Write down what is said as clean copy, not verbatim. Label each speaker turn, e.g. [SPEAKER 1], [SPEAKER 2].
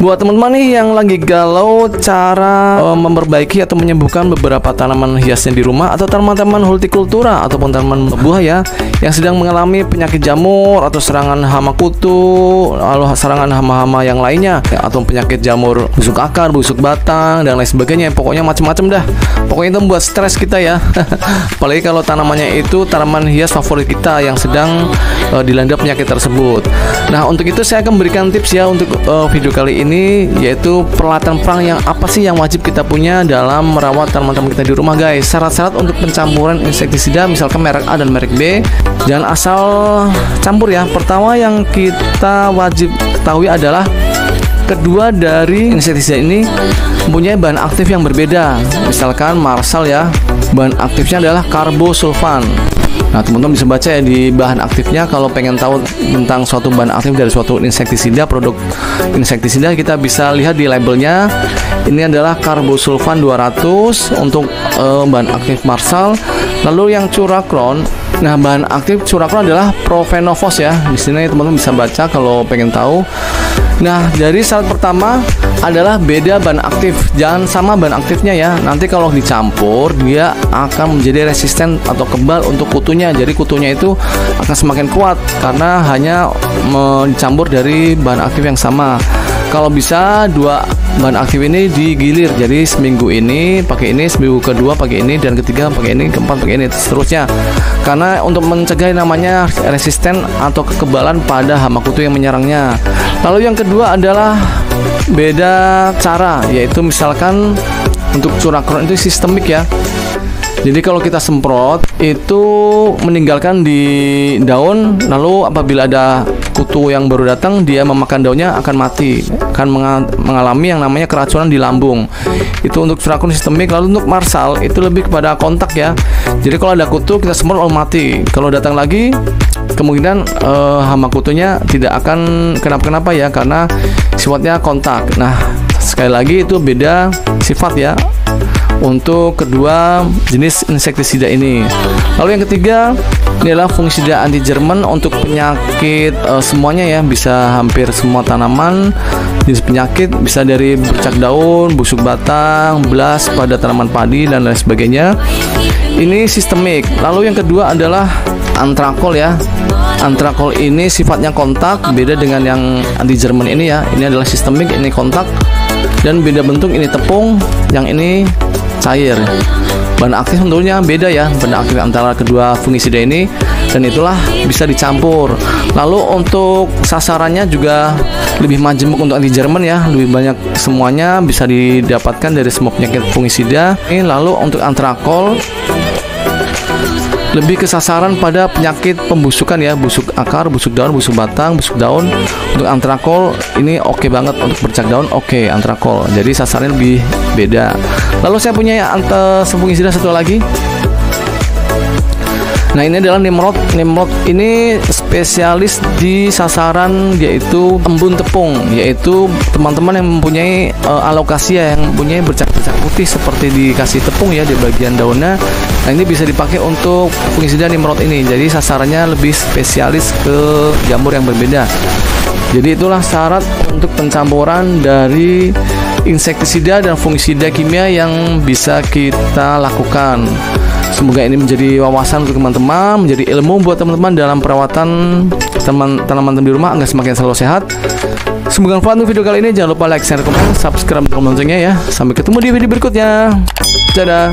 [SPEAKER 1] Buat teman-teman nih yang lagi galau cara memperbaiki atau menyembuhkan beberapa tanaman hiasnya di rumah, atau tanaman-tanaman hortikultura ataupun tanaman buah ya, yang sedang mengalami penyakit jamur atau serangan hama kutu, lalu serangan hama-hama yang lainnya ya, atau penyakit jamur busuk akar, busuk batang dan lain sebagainya. Pokoknya macam-macam dah. Pokoknya itu membuat stres kita ya. Apalagi kalau tanamannya itu tanaman hias favorit kita yang sedang dilanda penyakit tersebut. Nah, untuk itu saya akan memberikan tips ya untuk video kali ini, yaitu peralatan perang yang apa sih yang wajib kita punya dalam merawat tanaman-tanaman kita di rumah guys. Syarat-syarat untuk pencampuran insektisida misalkan merek A dan merek B, jangan asal campur ya. Pertama yang kita wajib ketahui adalah kedua dari insektisida ini mempunyai bahan aktif yang berbeda. Misalkan Marsal ya, bahan aktifnya adalah karbosulfan. Nah, teman-teman bisa baca ya di bahan aktifnya. Kalau pengen tahu tentang suatu bahan aktif dari suatu insektisida, produk insektisida, kita bisa lihat di labelnya. Ini adalah karbosulfan 200 untuk bahan aktif Marsal. Lalu yang Curacron, nah bahan aktif Curacron adalah Profenofos ya. Di sini teman-teman bisa baca kalau pengen tahu. Nah, dari syarat pertama adalah beda bahan aktif. Jangan sama bahan aktifnya ya. Nanti kalau dicampur dia akan menjadi resisten atau kebal untuk kutunya. Jadi kutunya itu akan semakin kuat karena hanya mencampur dari bahan aktif yang sama. Kalau bisa dua bahan aktif ini digilir. Jadi seminggu ini pakai ini, seminggu kedua pakai ini, dan ketiga pakai ini, keempat pakai ini, seterusnya. Karena untuk mencegah namanya resisten atau kekebalan pada hama kutu yang menyerangnya. Lalu yang kedua adalah beda cara, yaitu misalkan untuk Curacron itu sistemik ya. Jadi kalau kita semprot itu meninggalkan di daun, lalu apabila ada kutu yang baru datang, dia memakan daunnya akan mati, akan mengalami yang namanya keracunan di lambung. Itu untuk Curacron sistemik. Lalu untuk Marsal itu lebih kepada kontak ya. Jadi kalau ada kutu kita semprot lalu mati. Kalau datang lagi kemungkinan hama kutunya tidak akan kenapa-kenapa ya, karena sifatnya kontak. Nah, sekali lagi itu beda sifat ya untuk kedua jenis insektisida ini. Lalu yang ketiga ini adalah fungisida anti Jerman untuk penyakit semuanya ya, bisa hampir semua tanaman jenis penyakit, bisa dari bercak daun, busuk batang, belas pada tanaman padi dan lain sebagainya. Ini sistemik. Lalu yang kedua adalah antrakol ya. Antrakol ini sifatnya kontak, beda dengan yang anti Jerman ini ya. Ini adalah sistemik, ini kontak dan beda bentuk, ini tepung, yang ini cair. Bahan aktif tentunya beda ya, bahan aktif antara kedua fungisida ini, dan itulah bisa dicampur. Lalu untuk sasarannya juga lebih majemuk untuk anti Jerman ya, lebih banyak semuanya bisa didapatkan dari semua penyakit fungisida. Lalu untuk antrakol lebih ke sasaran pada penyakit pembusukan ya, busuk akar, busuk daun, busuk batang, busuk daun. Untuk antrakol ini oke banget untuk bercak daun, oke antrakol. Jadi sasarannya lebih beda. Lalu saya punya fungisida satu lagi. Nah, ini adalah Nimrod. Nimrod ini spesialis di sasaran yaitu embun tepung, yaitu teman-teman yang mempunyai alokasia, yang mempunyai bercak-bercak putih seperti dikasih tepung ya di bagian daunnya. Nah, ini bisa dipakai untuk fungisida Nimrod ini. Jadi sasarannya lebih spesialis ke jamur yang berbeda. Jadi itulah syarat untuk pencampuran dari insektisida dan fungisida kimia yang bisa kita lakukan. Semoga ini menjadi wawasan untuk teman-teman, menjadi ilmu buat teman-teman dalam perawatan tanaman di rumah agar semakin selalu sehat. Semoga bermanfaat untuk video kali ini. Jangan lupa like, share, komen, subscribe, dan loncengnya ya. Sampai ketemu di video berikutnya. Dadah.